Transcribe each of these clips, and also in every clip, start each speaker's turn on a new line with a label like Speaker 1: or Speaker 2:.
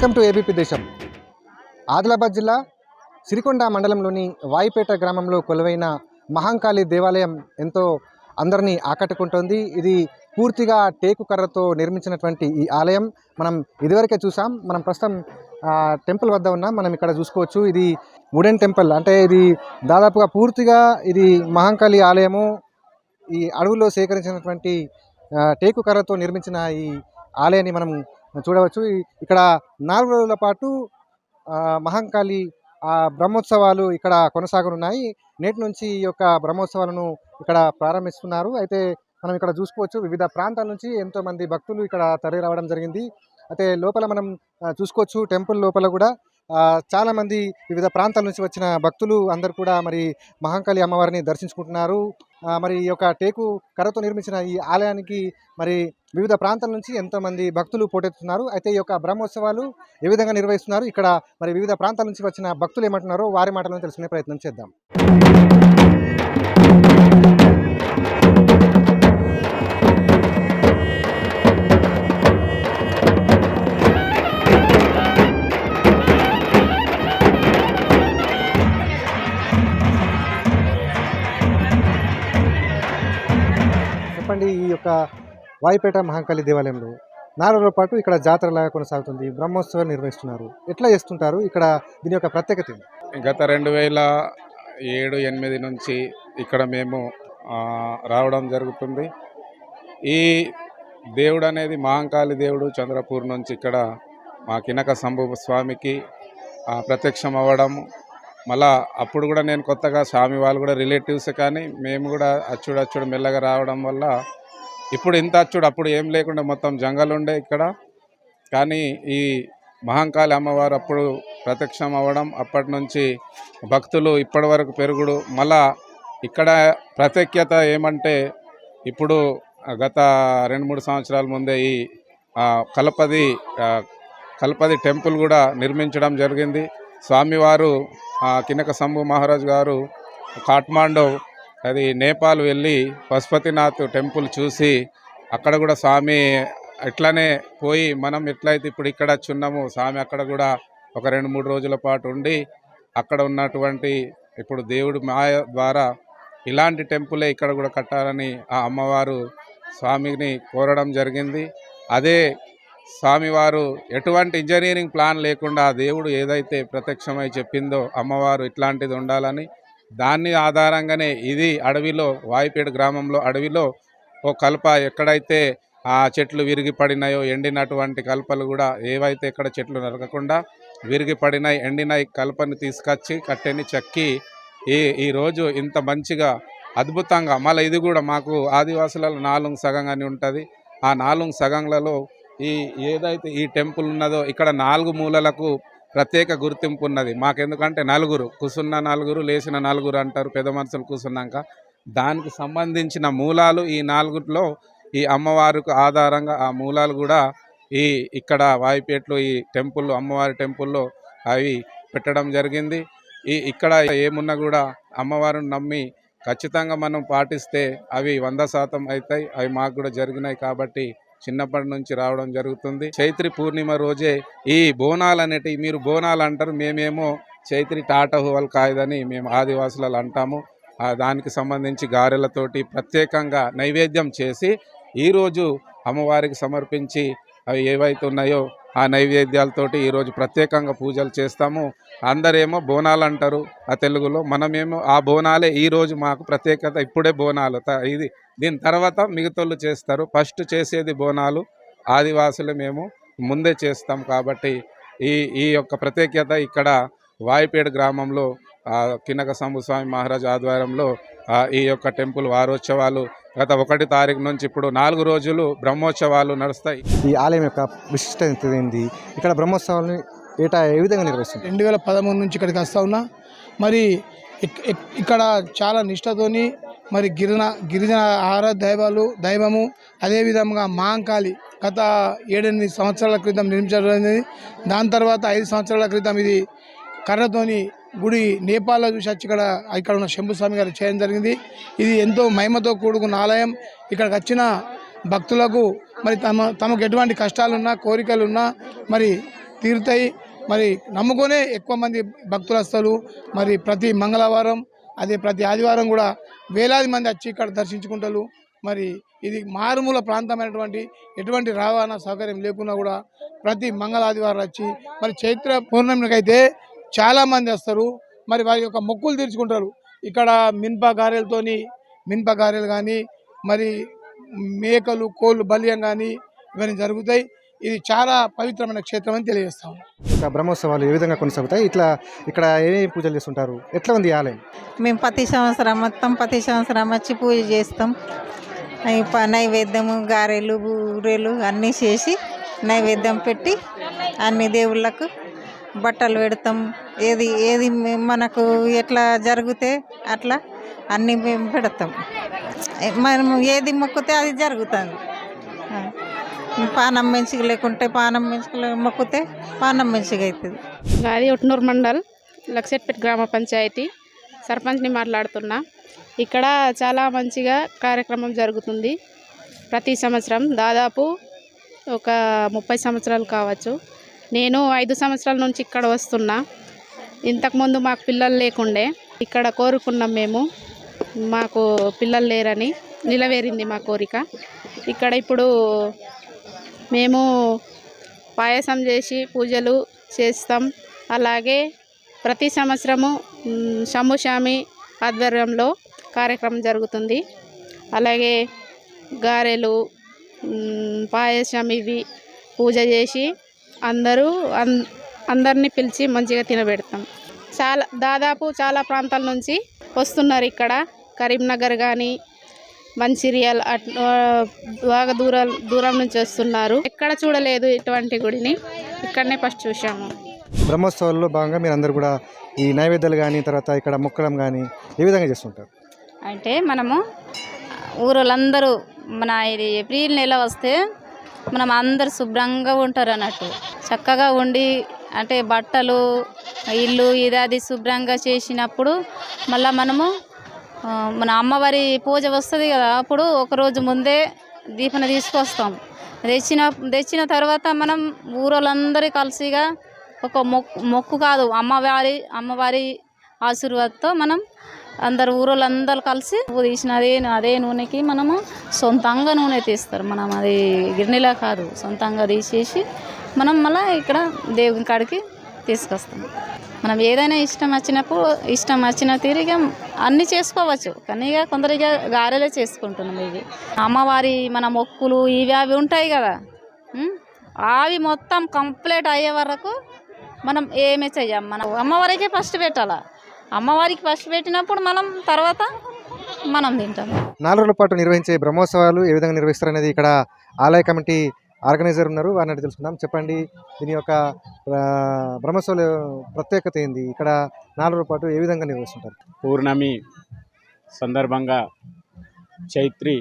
Speaker 1: Welcome to ABP దేశం. ఆదిలాబాద్ జిల్లా సిరికొండ మండలంలోని వాయిపేట గ్రామంలో కొలువైన మహంకాళి దేవాలయం ఎంతో అందరినీ ఆకట్టుకుంటోంది. ఇది పూర్తిగా టేకు కర్రతో నిర్మించినటువంటి ఈ ఆలయం మనం ఇదివరకే చూసాం. మనం ప్రస్తుతం టెంపుల్ వద్ద ఉన్నాం. మనం ఇక్కడ చూసుకోవచ్చు, ఇది వుడెన్ టెంపుల్. అంటే ఇది దాదాపుగా పూర్తిగా ఇది మహంకాళి ఆలయము. ఈ అడవుల్లో సేకరించినటువంటి టేకు కర్రతో నిర్మించిన ఈ ఆలయాన్ని మనం చూడవచ్చు. ఇక్కడ 4 రోజుల పాటు మహంకాళి బ్రహ్మోత్సవాలు ఇక్కడ కొనసాగనున్నాయి. నేటి నుంచి ఈ యొక్క బ్రహ్మోత్సవాలను ఇక్కడ ప్రారంభిస్తున్నారు. అయితే మనం ఇక్కడ చూసుకోవచ్చు, వివిధ ప్రాంతాల నుంచి ఎంతోమంది భక్తులు ఇక్కడ తరలి రావడం జరిగింది. అయితే లోపల మనం చూసుకోవచ్చు, టెంపుల్ లోపల కూడా చాలామంది వివిధ ప్రాంతాల నుంచి వచ్చిన భక్తులు అందరూ కూడా మరి మహంకాళి అమ్మవారిని దర్శించుకుంటున్నారు. మరి ఈ యొక్క టేకు కర్రతో నిర్మించిన ఈ ఆలయానికి మరి వివిధ ప్రాంతాల నుంచి ఎంతోమంది భక్తులు పోటెత్తుతున్నారు. అయితే ఈ యొక్క బ్రహ్మోత్సవాలు ఏ విధంగా నిర్వహిస్తున్నారు, ఇక్కడ మరి వివిధ ప్రాంతాల నుంచి వచ్చిన భక్తులు ఏమంటున్నారో వారి మాటలను తెలుసుకునే ప్రయత్నం చేద్దాం. చెప్పండి, ఈ యొక్క వాయిపేట మహంకాళి దేవాలయంలో 4 రోజుల పాటు ఇక్కడ జాతరలాగా కొనసాగుతుంది, బ్రహ్మోత్సవాలు నిర్వహిస్తున్నారు. ఎట్లా చేస్తుంటారు ఇక్కడ, దీని యొక్క ప్రత్యేకత ఏంటి?
Speaker 2: గత 2007-8 నుంచి ఇక్కడ మేము రావడం జరుగుతుంది. ఈ దేవుడు అనేది మహంకాళి దేవుడు చంద్రపూర్ నుంచి ఇక్కడ మా కినక సంభూ స్వామికి ప్రత్యక్షం అవ్వడం. మళ్ళా అప్పుడు కూడా నేను కొత్తగా స్వామి వాళ్ళు కూడా రిలేటివ్స్, కానీ మేము కూడా అచ్చుడు మెల్లగా రావడం వల్ల ఇప్పుడు ఇంత అచ్చుడు, అప్పుడు ఏం లేకుండా మొత్తం జంగల్ ఉండే ఇక్కడ. కానీ ఈ మహంకాళి అమ్మవారు అప్పుడు ప్రత్యక్షం అవ్వడం, అప్పటి నుంచి భక్తులు ఇప్పటి వరకు పెరుగుడు. మళ్ళా ఇక్కడ ప్రత్యేకత ఏమంటే, ఇప్పుడు గత 2-3 సంవత్సరాల ముందే ఈ కల్పది టెంపుల్ కూడా నిర్మించడం జరిగింది. స్వామివారు కినక సంభూ మహారాజ్ గారు కాఠ్మాండో, అది నేపాల్ వెళ్ళి పశుపతినాథ్ టెంపుల్ చూసి అక్కడ కూడా స్వామి ఇట్లానే పోయి మనం ఎట్లయితే ఇప్పుడు ఇక్కడ చున్నాము, స్వామి అక్కడ కూడా ఒక 2-3 రోజుల పాటు ఉండి అక్కడ ఉన్నటువంటి ఇప్పుడు దేవుడు మాయ ద్వారా ఇలాంటి టెంపులే ఇక్కడ కూడా కట్టాలని ఆ అమ్మవారు స్వామిని కోరడం జరిగింది. అదే స్వామివారు ఎటువంటి ఇంజనీరింగ్ ప్లాన్ లేకుండా దేవుడు ఏదైతే ప్రత్యక్షమై చెప్పిందో అమ్మవారు ఇట్లాంటిది ఉండాలని, దాన్ని ఆధారంగానే ఇది అడవిలో వాయిపేట గ్రామంలో అడవిలో ఓ కల్ప ఎక్కడైతే ఆ చెట్లు విరిగి పడినాయో, ఎండినటువంటి కల్పలు కూడా ఏవైతే ఇక్కడ చెట్లు నరకకుండా విరిగి పడినాయి ఎండినాయి కల్పని తీసుకొచ్చి కట్టెని చెక్కి ఈరోజు ఇంత మంచిగా అద్భుతంగా, మళ్ళీ ఇది కూడా మాకు ఆదివాసులలో 4 సగం అని ఉంటుంది. ఆ 4 సగంలలో ఏదైతే ఈ టెంపుల్ ఉన్నదో ఇక్కడ 4 మూలలకు ప్రత్యేక గుర్తింపు ఉన్నది. మాకెందుకంటే 4 కూసున్న 4 లేచిన 4 అంటారు పెద్ద మనుషులు కూర్చున్నాక. దానికి సంబంధించిన మూలాలు ఈ 4లో ఈ అమ్మవారికి ఆధారంగా ఆ మూలాలు కూడా ఇక్కడ వాయిపేటలో ఈ టెంపుల్లో అమ్మవారి టెంపుల్లో అవి పెట్టడం జరిగింది. ఇక్కడ ఏమున్నా కూడా అమ్మవారిని నమ్మి ఖచ్చితంగా మనం పాటిస్తే అవి 100% అవుతాయి. అవి మాకు కూడా జరిగినాయి కాబట్టి చిన్నప్పటి నుంచి రావడం జరుగుతుంది. చైత్రి పూర్ణిమ రోజే ఈ బోనాలు అనేటివి, మీరు బోనాలు అంటారు, మేమేమో చైత్రి టాటహువల్ కాయదని మేము ఆదివాసులలో అంటాము. దానికి సంబంధించి గారెలతోటి ప్రత్యేకంగా నైవేద్యం చేసి ఈరోజు అమ్మవారికి సమర్పించి అవి ఏవైతే ఉన్నాయో ఆ నైవేద్యాలతోటి ఈరోజు ప్రత్యేకంగా పూజలు చేస్తాము. అందరేమో బోనాలు అంటారు ఆ తెలుగులో, మనమేమో ఆ బోనాలే ఈరోజు మాకు ప్రత్యేకత. ఇప్పుడే బోనాలు, దీని తర్వాత మిగతాళ్ళు చేస్తారు. ఫస్ట్ చేసేది బోనాలు ఆదివాసులు, మేము ముందే చేస్తాం. కాబట్టి ఈ యొక్క ప్రత్యేకత ఇక్కడ వాయిపేట గ్రామంలో కినక సంభూ స్వామి మహారాజ్ ఆధ్వర్యంలో ఈ యొక్క టెంపుల్ వారోత్సవాలు గత 1 తారీఖు నుంచి ఇప్పుడు 4 రోజులు బ్రహ్మోత్సవాలు నడుస్తాయి.
Speaker 1: ఈ ఆలయం యొక్క విశిష్టత ఏంది, ఇక్కడ బ్రహ్మోత్సవాలను ఏ విధంగా నిర్వహిస్తుంది?
Speaker 3: 2013 నుంచి ఇక్కడికి వస్తూ ఉన్నా. మరి ఇక్కడ చాలా నిష్ఠతోని మరి గిరిజన ఆరాధ్య దైవము అదేవిధంగా మహంకాళి గత 7-8 సంవత్సరాల క్రితం నిర్మించబడింది. దాని తర్వాత 5 సంవత్సరాల క్రితం ఇది కర్రతోని గుడి నేపాల్లో చూసి వచ్చి ఇక్కడ ఉన్న శంభుస్వామి గారు చేయడం జరిగింది. ఇది ఎంతో మహిమతో కూడుకున్న ఆలయం. ఇక్కడికి వచ్చిన భక్తులకు మరి తమకు ఎటువంటి కష్టాలున్నా కోరికలున్నా మరి తీరుతాయి. మరి నమ్ముకొనే ఎక్కువ మంది భక్తులు వస్తారు. మరి ప్రతి మంగళవారం అదే ప్రతి ఆదివారం కూడా వేలాది మంది వచ్చి ఇక్కడ దర్శించుకుంటారు. మరి ఇది మారుమూల ప్రాంతమైనటువంటి ఎటువంటి రవాణా సౌకర్యం లేకున్నా కూడా ప్రతి ఆదివారం వచ్చి మరి చైత్ర పౌర్ణమికి అయితే చాలామంది వస్తారు. మరి వారి యొక్క మొక్కులు తీర్చుకుంటారు. ఇక్కడ మినప గారెలు కానీ మరి మేకలు కోళ్ళు బలియం కానీ ఇవన్నీ జరుగుతాయి. ఇది చాలా పవిత్రమైన క్షేత్రం అని తెలియజేస్తాం.
Speaker 1: ఇక బ్రహ్మోత్సవాలు ఏ విధంగా కొనసాగుతాయి? ఇక్కడ ఏమేమి పూజలు చేస్తుంటారు? ఎట్లా ఉంది ఈ ఆలయం?
Speaker 4: మేము ప్రతి సంవత్సరం వచ్చి పూజ చేస్తాం. నైవేద్యము గారెలు బూరెలు అన్నీ చేసి నైవేద్యం పెట్టి అన్ని దేవుళ్ళకు బట్టలు పెడతాం. ఏది మనకు ఎట్లా జరిగితే అట్లా అన్నీ మేము పెడతాం. మనం ఏది మొక్కితే అది జరుగుతుంది. పానం మంచిగా లేకుంటే పానం మంచిగా మొక్కితే పానం మంచిగా అవుతుంది.
Speaker 5: నాది ఉట్నూరు మండల్ లక్సెట్పేట గ్రామ పంచాయతీ సర్పంచ్ని మాట్లాడుతున్నా. ఇక్కడ చాలా మంచిగా కార్యక్రమం జరుగుతుంది. ప్రతి సంవత్సరం దాదాపు ఒక 30 సంవత్సరాలు కావచ్చు. నేను 5 సంవత్సరాల నుంచి ఇక్కడ వస్తున్నా. ఇంతకుముందు మాకు పిల్లలు లేకుండే ఇక్కడ కోరుకున్నాం మేము. మాకు పిల్లలు లేరని నిలవేరింది మా కోరిక. ఇక్కడ ఇప్పుడు మేము పాయసం చేసి పూజలు చేస్తాం. అలాగే ప్రతి సంవత్సరము షమ్ముషామి ఆధ్వర్యంలో కార్యక్రమం జరుగుతుంది. అలాగే గారెలు పాయసం ఇవి పూజ చేసి అందరినీ పిలిచి మంచిగా తినబెడతాం. దాదాపు చాలా ప్రాంతాల నుంచి వస్తున్నారు. ఇక్కడ కరీంనగర్ కానీ మంచిర్యాల బాగా దూరం నుంచి వస్తున్నారు. ఎక్కడ చూడలేదు ఇటువంటి గుడిని, ఇక్కడనే ఫస్ట్ చూసాము.
Speaker 1: బ్రహ్మోత్సవాల్లో భాగంగా మీరు అందరు కూడా ఈ నైవేద్యాలు కానీ తర్వాత ఇక్కడ మొక్కడం కానీ ఏ విధంగా చేస్తుంటారు?
Speaker 6: అంటే మనము ఊరోళ్ళందరూ మన ఇది ఏప్రిల్ నెల వస్తే మనం అందరు శుభ్రంగా ఉంటారు అన్నట్టు. చక్కగా ఉండి అంటే బట్టలు ఇల్లు ఇది శుభ్రంగా చేసినప్పుడు మళ్ళీ మనము మన అమ్మవారి పూజ వస్తుంది కదా, అప్పుడు ఒకరోజు ముందే దీపన తీసుకొస్తాం. తెచ్చిన తర్వాత మనం ఊరోళ్ళందరూ కలిసిగా ఒక మొక్కు కాదు అమ్మవారి ఆశీర్వాదంతో మనం అందరు ఊరోళ్ళందరూ కలిసి తీసిన అదే నూనెకి మనము సొంతంగా నూనె తీస్తారు. మనం అది గిన్నెలా కాదు, సొంతంగా తీసేసి మనం మళ్ళీ ఇక్కడ దేవుని కాడికి తీసుకొస్తాం. మనం ఏదైనా ఇష్టం వచ్చిన తీరిగా అన్నీ చేసుకోవచ్చు. కానీ ఇక కొందరిగా గారెలే చేసుకుంటున్నాం. ఇవి అమ్మవారి మన మొక్కులు అవి ఉంటాయి కదా, అవి మొత్తం కంప్లీట్ అయ్యే వరకు మనం ఏమీ చెయ్యం. మనం అమ్మవారికి ఫస్ట్ పెట్టాలా. అమ్మవారికి ఫస్ట్ పెట్టినప్పుడు మనం తర్వాత మనం తింటాం.
Speaker 1: 4 రోజుల పాటు నిర్వహించే బ్రహ్మోత్సవాలు ఏ విధంగా నిర్వహిస్తారు అనేది ఇక్కడ ఆలయ కమిటీ ఆర్గనైజర్ ఉన్నారు, వారిని తెలుసుకుందాం. చెప్పండి, దీని యొక్క బ్రహ్మోత్సవాల ప్రత్యేకత ఏంది? ఇక్కడ 4 రోజుల పాటు ఏ విధంగా నిర్వహిస్తుంటారు?
Speaker 7: పౌర్ణమి సందర్భంగా చైత్రి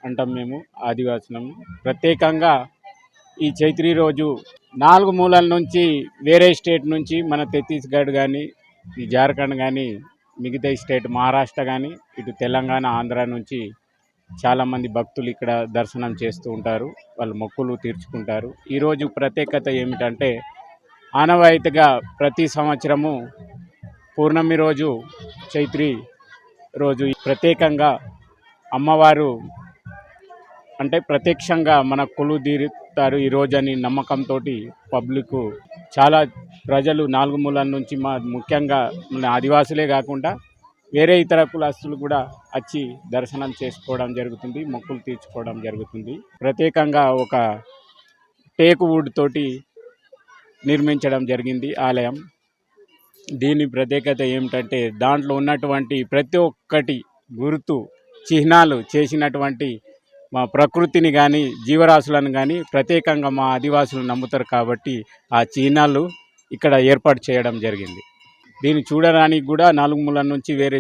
Speaker 7: అంటాం మేము ఆదివాసులం. ప్రత్యేకంగా ఈ చైత్రి రోజు 4 మూలల నుంచి వేరే స్టేట్ నుంచి మన ఛత్తీస్గఢ్ కానీ ఈ జార్ఖండ్ కానీ మిగతా స్టేట్ మహారాష్ట్ర కానీ ఇటు తెలంగాణ ఆంధ్ర నుంచి చాలామంది భక్తులు ఇక్కడ దర్శనం చేస్తూ ఉంటారు. వాళ్ళు మొక్కులు తీర్చుకుంటారు. ఈరోజు ప్రత్యేకత ఏమిటంటే ఆనవాయితీగా ప్రతి సంవత్సరము పౌర్ణమి రోజు చైత్రి రోజు ప్రత్యేకంగా అమ్మవారు అంటే ప్రత్యక్షంగా మన కొలువు తీరుతారు ఈరోజు అని నమ్మకంతో పబ్లిక్ చాలా ప్రజలు 4 మూలల నుంచి ముఖ్యంగా మన ఆదివాసులే కాకుండా వేరే ఇతర కులస్తులు కూడా వచ్చి దర్శనం చేసుకోవడం జరుగుతుంది, మొక్కులు తీర్చుకోవడం జరుగుతుంది. ప్రత్యేకంగా ఒక టేకు వుడ్ తోటి నిర్మించడం జరిగింది ఆలయం. దీని ప్రత్యేకత ఏమిటంటే దాంట్లో ఉన్నటువంటి ప్రతి ఒక్కటి గుర్తు చిహ్నాలు చేసినటువంటి మా ప్రకృతిని కానీ జీవరాశులను కానీ ప్రత్యేకంగా మా ఆదివాసులు నమ్ముతారు కాబట్టి ఆ చిహ్నాలు ఇక్కడ ఏర్పాటు చేయడం జరిగింది. దీన్ని చూడడానికి కూడా 4 మూలల నుంచి వేరే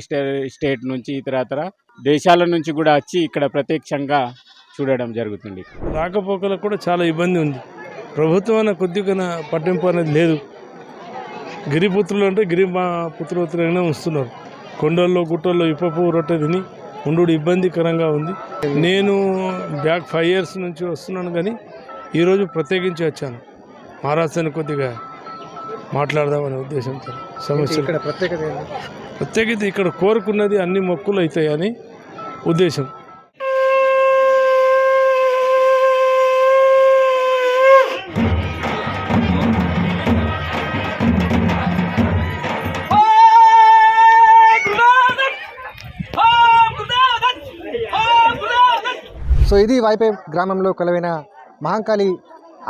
Speaker 7: స్టేట్ నుంచి ఇతర దేశాల నుంచి కూడా వచ్చి ఇక్కడ ప్రత్యక్షంగా చూడడం జరుగుతుంది.
Speaker 8: రాకపోకలకు కూడా చాలా ఇబ్బంది ఉంది. ప్రభుత్వం కొద్దిగా పట్టింపు అనేది లేదు. గిరిపుత్రులు అంటే పుత్రులైనా వస్తున్నారు. కొండల్లో గుట్టల్లో ఇప్పపు రొట్టె తిని ఉండు ఇబ్బందికరంగా ఉంది. నేను బ్యాక్ 5 years నుంచి వస్తున్నాను, కానీ ఈరోజు ప్రత్యేకించి వచ్చాను. మహారాష్ట్రాన్ని కొద్దిగా మాట్లాడదామనే ఉద్దేశంతో సమస్య.
Speaker 1: ఇక్కడ ప్రత్యేకత ఏంటి?
Speaker 8: ప్రత్యేకిత ఇక్కడ కోరుకున్నది అన్ని మొక్కులు అవుతాయని ఉద్దేశం.
Speaker 1: సో ఇది వాయిపే గ్రామంలో కొలువైన మహంకాళి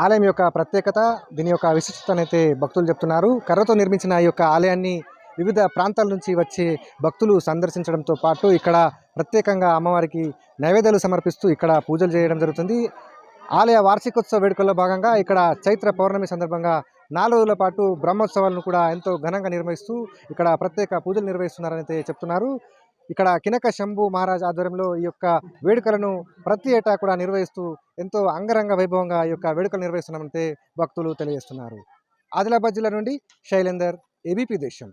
Speaker 1: ఆలయం యొక్క ప్రత్యేకత, దీని యొక్క విశిష్టతను అయితే భక్తులు చెప్తున్నారు. కర్రతో నిర్మించిన ఈ యొక్క ఆలయాన్ని వివిధ ప్రాంతాల నుంచి వచ్చే భక్తులు సందర్శించడంతో పాటు ఇక్కడ ప్రత్యేకంగా అమ్మవారికి నైవేద్యాలు సమర్పిస్తూ ఇక్కడ పూజలు చేయడం జరుగుతుంది. ఆలయ వార్షికోత్సవ వేడుకల్లో భాగంగా ఇక్కడ చైత్ర పౌర్ణమి సందర్భంగా 4 రోజుల పాటు బ్రహ్మోత్సవాలను కూడా ఎంతో ఘనంగా నిర్వహిస్తూ ఇక్కడ ప్రత్యేక పూజలు నిర్వహిస్తున్నారని అయితే చెప్తున్నారు. ఇక్కడ కినక శంభు మహారాజ్ ఆధ్వర్యంలో ఈ యొక్క వేడుకలను ప్రతి ఏటా కూడా నిర్వహిస్తూ ఎంతో అంగరంగ వైభవంగా ఈ యొక్క వేడుకలు నిర్వహిస్తున్నామంటే భక్తులు తెలియజేస్తున్నారు. ఆదిలాబాద్ జిల్లా నుండి శైలేందర్, ఏబీపీ దేశం.